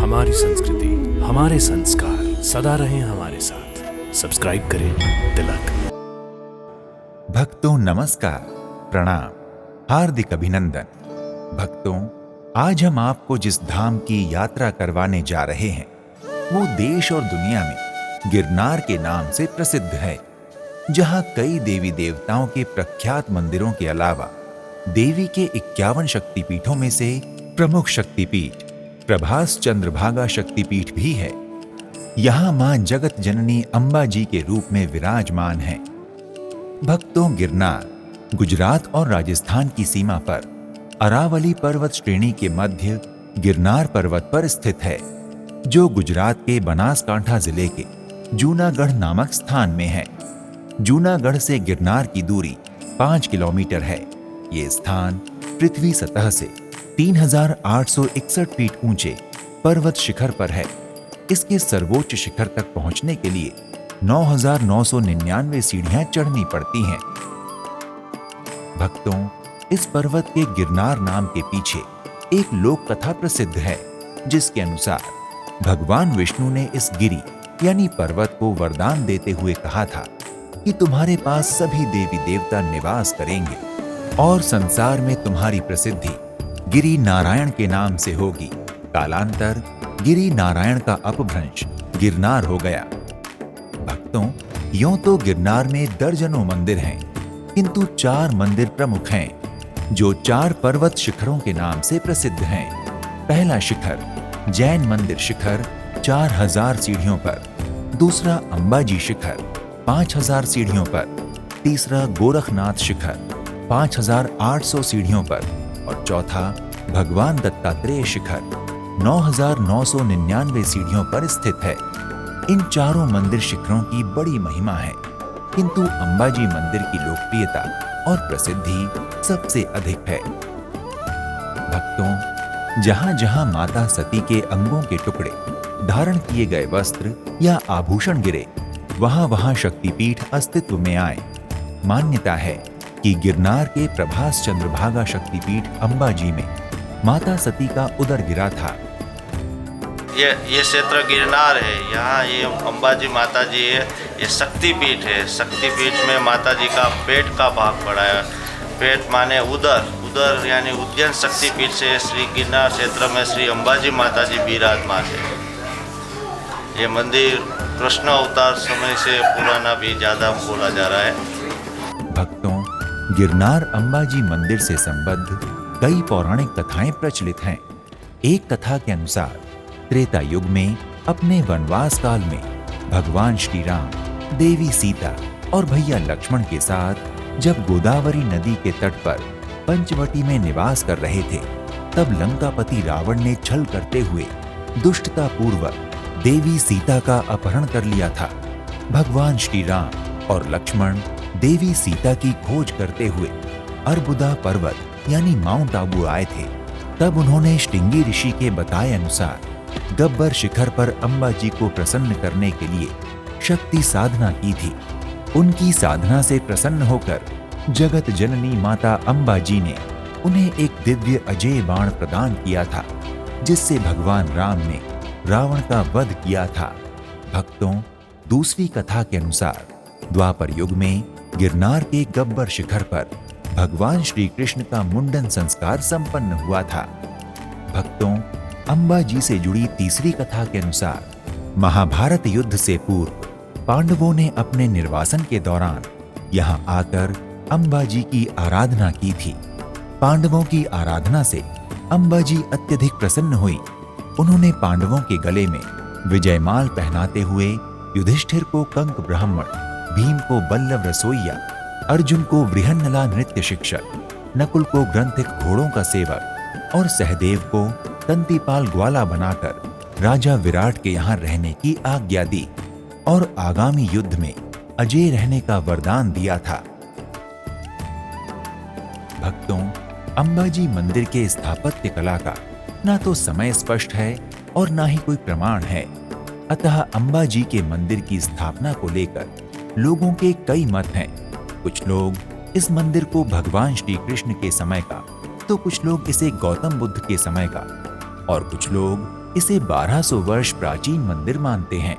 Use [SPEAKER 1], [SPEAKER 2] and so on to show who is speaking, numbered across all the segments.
[SPEAKER 1] हमारी संस्कृति, हमारे संस्कार सदा रहें हमारे साथ। सब्सक्राइब करें तिलक।
[SPEAKER 2] भक्तों नमस्कार, प्रणाम, हार्दिक अभिनंदन। भक्तों, आज हम आपको जिस धाम की यात्रा करवाने जा रहे हैं वो देश और दुनिया में गिरनार के नाम से प्रसिद्ध है, जहां कई देवी देवताओं के प्रख्यात मंदिरों के अलावा देवी के 51 शक्तिपीठों में से प्रमुख शक्तिपीठ प्रभास चंद्रभागा शक्तिपीठ भी है। यहां मां जगत जननी अंबा जी के रूप में विराजमान है। भक्तों, गिरनार गुजरात और राजस्थान की सीमा पर अरावली पर्वत श्रेणी के मध्य गिरनार पर्वत पर स्थित है, जो गुजरात के बनासकांठा जिले के जूनागढ़ नामक स्थान में है। जूनागढ़ से गिरनार की दूरी 5 किलोमीटर है। ये स्थान पृथ्वी सतह से 3861 फीट ऊंचे पर्वत शिखर पर है। इसके सर्वोच्च शिखर तक पहुंचने के लिए 9999 सीढ़ियां चढ़नी पड़ती हैं। भक्तों, इस पर्वत के गिरनार नाम के पीछे एक लोक कथा प्रसिद्ध है, जिसके अनुसार भगवान विष्णु ने इस गिरी यानी पर्वत को वरदान देते हुए कहा था कि तुम्हारे पास सभी देवी देवता निवास करेंगे और संसार में तुम्हारी प्रसिद्धि गिरी नारायण के नाम से होगी। कालांतर गिरी नारायण का अपभ्रंश गिरनार हो गया। भक्तों, यूं तो गिरनार में दर्जनों मंदिर हैं, किंतु 4 मंदिर प्रमुख हैं, जो 4 पर्वत शिखरों के नाम से प्रसिद्ध हैं। पहला शिखर जैन मंदिर शिखर 4000 सीढ़ियों पर, दूसरा अंबाजी शिखर 5000 सीढ़ियों पर, तीसरा गोरखनाथ शिखर 5800 सीढ़ियों पर और चौथा भगवान दत्तात्रेय शिखर 9999 सीढ़ियों पर स्थित है। इन चारों मंदिर शिखरों की बड़ी महिमा है, किंतु अंबाजी मंदिर की लोकप्रियता और प्रसिद्धि सबसे अधिक है। भक्तों, जहां जहां माता सती के अंगों के टुकड़े, धारण किए गए वस्त्र या आभूषण गिरे, वहां वहां शक्तिपीठ अस्तित्व में आए। मान्यता है कि गिरनार के प्रभास चंद्रभागा शक्तिपीठ अंबाजी में माता सती का उदर गिरा था।
[SPEAKER 3] ये क्षेत्र गिरनार है। यहाँ ये अंबाजी माता जी है। ये शक्तिपीठ है। शक्तिपीठ में माता जी का पेट का भाग पड़ा है। पेट माने उदर, उदर यानी उज्जैन शक्तिपीठ से श्री गिरनार क्षेत्र में श्री अंबाजी माता जी विराजमान है। ये मंदिर कृष्ण अवतार समय से पुराना भी ज़्यादा बोला जा रहा है।
[SPEAKER 2] भक्तों, गिरनार अंबाजी मंदिर से संबद्ध कई पौराणिक कथाएं प्रचलित हैं। एक कथा के अनुसार त्रेता युग में अपने वनवास काल में भगवान श्री राम, देवी सीता और भैया लक्ष्मण के साथ जब गोदावरी नदी के तट पर पंचवटी में निवास कर रहे थे, तब लंकापति रावण ने छल करते हुए दुष्टता पूर्वक देवी सीता का अपहरण कर लिया था। भगवान श्री राम और लक्ष्मण देवी सीता की खोज करते हुए अर्बुदा पर्वत यानी माउंट आबू आए थे। तब उन्होंने श्रृंगी ऋषि के बताए अनुसार गब्बर शिखर पर अंबा जी को प्रसन्न करने के लिए शक्ति साधना की थी। उनकी साधना से प्रसन्न होकर जगत जननी माता अंबा जी ने उन्हें एक दिव्य अजय बाण प्रदान किया था, जिससे भगवान राम ने रावण का वध किया था। भक्तों, दूसरी कथा के अनुसार द्वापर युग में गिरनार के गब्बर शिखर पर भगवान श्री कृष्ण का मुंडन संस्कार संपन्न हुआ था। भक्तों, अंबा जी से जुड़ी तीसरी कथा के अनुसार महाभारत युद्ध से पूर्व पांडवों ने अपने निर्वासन के दौरान यहां आकर अंबा जी की आराधना की थी। पांडवों की आराधना से अंबा जी अत्यधिक प्रसन्न हुई। उन्होंने पांडवों के गले में विजयमाल पहनाते हुए युधिष्ठिर को कंक ब्राह्मण, भीम को बल्लव रसोइया, अर्जुन को वृहन्नला नृत्य शिक्षक, नकुल को ग्रंथिक घोड़ों का सेवक और सहदेव को तंतीपाल ग्वाला बनाकर राजा विराट के यहाँ रहने की आज्ञा दी और आगामी युद्ध में अजय रहने का वरदान दिया था। भक्तों, अंबाजी मंदिर के स्थापत्य कला का ना तो समय स्पष्ट है और ना ही कोई प्रमाण है। अतः अंबाजी के मंदिर की स्थापना को लेकर लोगों के कई मत हैं। कुछ लोग इस मंदिर को भगवान श्री कृष्ण के समय का, तो कुछ लोग इसे गौतम बुद्ध के समय का और कुछ लोग इसे 1200 वर्ष प्राचीन मंदिर मानते हैं।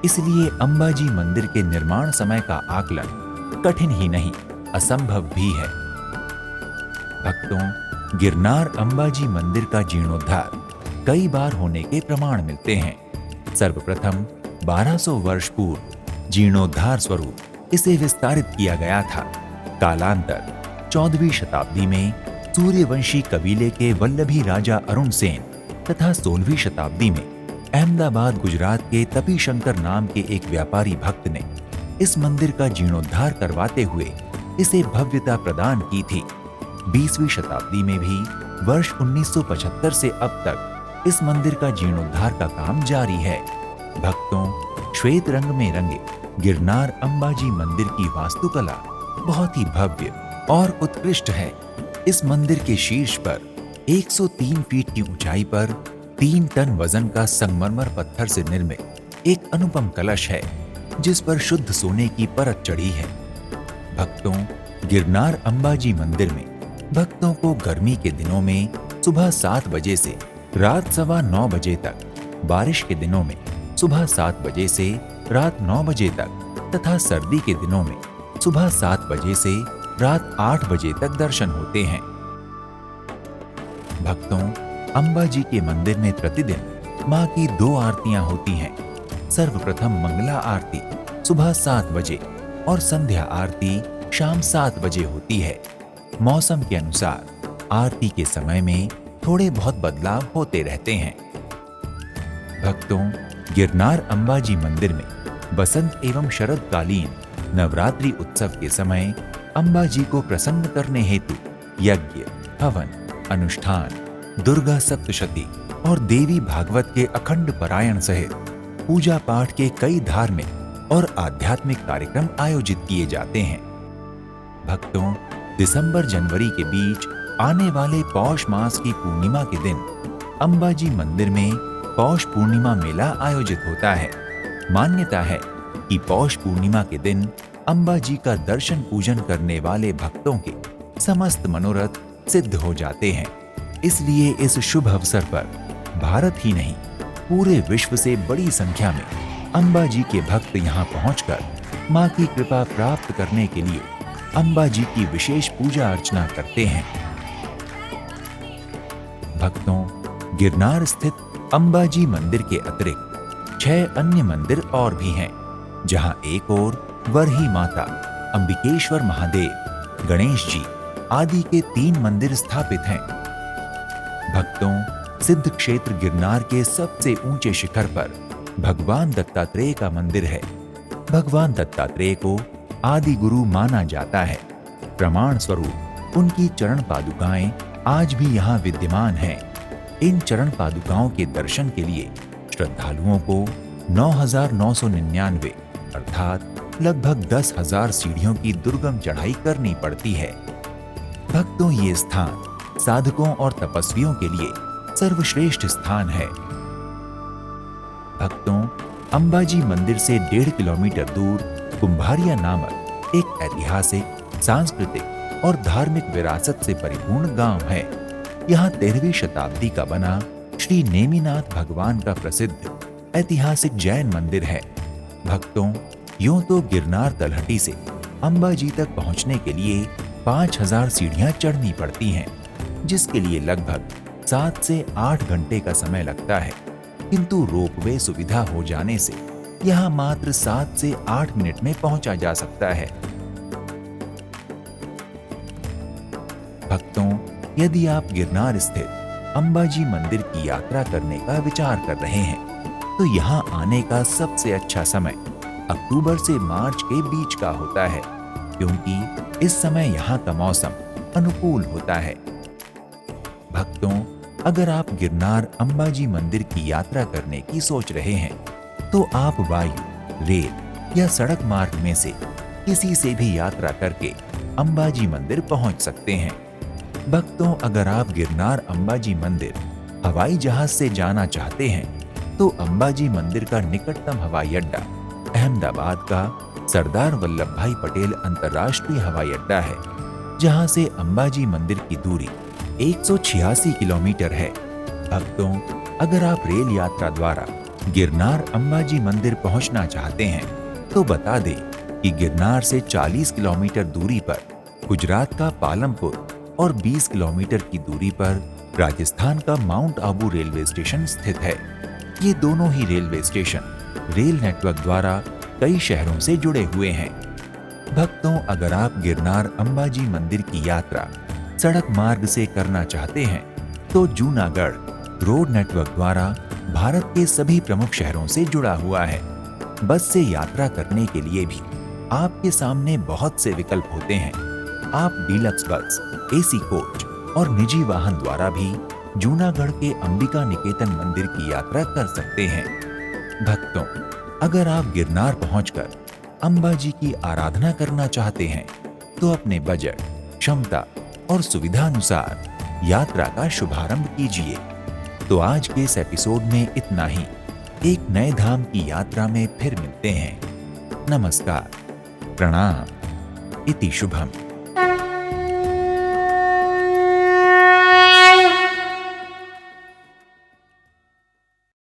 [SPEAKER 2] इसलिए अंबाजी मंदिर के निर्माण समय का आकलन कठिन ही नहीं, असंभव भी है। भक्तों, गिरनार अंबाजी मंदिर का जीर्णोद्धार कई बार होने के प्रमाण मिलते हैं। सर्वप्रथम 1200 वर्ष पूर्व जीर्णोद्धार स्वरूप इसे विस्तारित किया गया था। कालांतर 14वीं शताब्दी में सूर्यवंशी कबीले के वल्लभी राजा अरुण सेन तथा 16वीं शताब्दी में अहमदाबाद गुजरात के तपीशंकर नाम के एक व्यापारी भक्त ने इस मंदिर का जीर्णोद्धार करवाते हुए इसे भव्यता प्रदान की थी। 20वीं शताब्दी में भी वर्ष 1975 से अब तक इस मंदिर का जीर्णोद्धार का काम जारी है। भक्तों, श्वेत रंग में रंगे गिरनार अंबाजी मंदिर की वास्तुकला बहुत ही भव्य और उत्कृष्ट है। इस मंदिर के शीर्ष पर 103 फीट की ऊंचाई पर 3 टन वजन का संगमरमर पत्थर से निर्मित एक अनुपम कलश है, जिस पर शुद्ध सोने की परत चढ़ी है। भक्तों, गिरनार अंबाजी मंदिर में भक्तों को गर्मी के दिनों में सुबह 7 बजे से रात 9:15 बजे तक, बारिश के दिनों में सुबह 7 बजे से रात 9 बजे तक तथा सर्दी के दिनों में सुबह 7 बजे से रात 8 बजे तक दर्शन होते हैं। भक्तों, अंबाजी के मंदिर में प्रतिदिन मां की 2 आरतियां होती हैं। सर्वप्रथम मंगला आरती सुबह 7 बजे और संध्या आरती शाम 7 बजे होती है। मौसम के अनुसार आरती के समय में थोड़े बहुत बदलाव होते रहते हैं। भक्तों, गिरनार अंबाजी मंदिर में बसंत एवं शरदकालीन नवरात्रि उत्सव के समय अंबाजी को प्रसन्न करने हेतु यज्ञ, हवन, अनुष्ठान, दुर्गा सप्तशती और देवी भागवत के अखंड पारायण सहित पूजा पाठ के कई धार्मिक और आध्यात्मिक कार्यक्रम आयोजित किए जाते हैं। भक्तों, दिसंबर जनवरी के बीच आने वाले पौष मास की पूर्णिमा के दिन अंबाजी मंदिर में पौष पूर्णिमा मेला आयोजित होता है। मान्यता है कि पौष पूर्णिमा के दिन अंबाजी का दर्शन पूजन करने वाले भक्तों के समस्त मनोरथ सिद्ध हो जाते हैं। इसलिए इस शुभ अवसर पर भारत ही नहीं, पूरे विश्व से बड़ी संख्या में अंबाजी के भक्त यहाँ पहुंचकर मां की कृपा प्राप्त करने के लिए अंबाजी की विशेष पूजा अर्चना करते हैं। भक्तों, गिरनार स्थित अंबाजी मंदिर के अतिरिक्त 6 अन्य मंदिर और भी हैं, जहां एक ओर वरही माता, अंबिकेश्वर महादेव, गणेश जी आदि के 3 मंदिर स्थापित हैं। भक्तों, सिद्ध क्षेत्र गिरनार के सबसे ऊंचे शिखर पर भगवान दत्तात्रेय का मंदिर है। भगवान दत्तात्रेय को आदि गुरु माना जाता है। प्रमाण स्वरूप उनकी चरण पादुकाएं आज भी यहाँ विद्यमान हैं। इन चरण पादुकाओं के दर्शन के लिए श्रद्धालुओं को 9,999 अर्थात लगभग 10,000 सीढ़ियों की दुर्गम चढ़ाई करनी पड़ती है। भक्तों, ये स्थान साधकों और तपस्वियों के लिए सर्वश्रेष्ठ स्थान है। भक्तों, अंबाजी मंदिर से 1.5 किलोमीटर दूर कुंभारिया नामक एक ऐतिहासिक, सांस्कृतिक और धार्मिक विरासत से परिपूर्ण गांव है। यहाँ 13वीं शताब्दी का बना श्री नेमिनाथ भगवान का प्रसिद्ध ऐतिहासिक जैन मंदिर है। भक्तों, यूं तो गिरनार तलहटी से अंबाजी तक पहुंचने के लिए 5,000 सीढ़ियां चढ़नी पड़ती हैं, जिसके लिए लगभग 7 से 8 घंटे का समय लगता है। किंतु रोपवे सुविधा हो जाने से यहाँ मात्र 7 से 8 मिनट में पहुंचा जा सकता है। भक्तों, यदि आप गिरनार स्थित अंबाजी मंदिर की यात्रा करने का विचार कर रहे हैं, तो यहाँ आने का सबसे अच्छा समय अक्टूबर से मार्च के बीच का होता है, क्योंकि इस समय यहाँ का मौसम अनुकूल होता है। भक्तों, अगर आप गिरनार अंबाजी मंदिर की यात्रा करने की सोच रहे हैं, तो आप वायु, रेल या सड़क मार्ग में से किसी से भी यात्रा करके अंबाजी मंदिर पहुंच सकते हैं। भक्तों, अगर आप गिरनार अंबाजी मंदिर हवाई जहाज से जाना चाहते हैं, तो अंबाजी मंदिर का निकटतम हवाई अड्डा अहमदाबाद का सरदार वल्लभ भाई पटेल अंतर्राष्ट्रीय हवाई अड्डा है, जहां से अंबाजी मंदिर की दूरी 186 किलोमीटर है। भक्तों, अगर आप रेल यात्रा द्वारा गिरनार अंबाजी मंदिर पहुंचना चाहते हैं तो बता दें कि गिरनार से 40 किलोमीटर दूरी पर गुजरात का पालमपुर और 20 किलोमीटर की दूरी पर राजस्थान का माउंट आबू रेलवे स्टेशन स्थित है। ये दोनों ही रेलवे स्टेशन रेल नेटवर्क द्वारा कई शहरों से जुड़े हुए हैं। भक्तों, अगर आप गिरनार अंबाजी मंदिर की यात्रा सड़क मार्ग से करना चाहते हैं तो जूनागढ़ रोड नेटवर्क द्वारा भारत के सभी प्रमुख शहरों से जुड़ा हुआ है। बस से यात्रा करने के लिए भी आपके सामने बहुत से विकल्प होते हैं। आप डीलक्स बस, एसी कोच और निजी वाहन द्वारा भी जूनागढ़ के अंबिका निकेतन मंदिर की यात्रा कर सकते हैं। भक्तों, अगर आप गिरनार पहुंचकर अंबाजी की आराधना करना चाहते हैं तो अपने बजट, क्षमता और सुविधा अनुसार यात्रा का शुभारंभ कीजिए। तो आज के इस एपिसोड में इतना ही। एक नए धाम की यात्रा में फिर मिलते हैं। नमस्कार, प्रणाम, इति शुभम।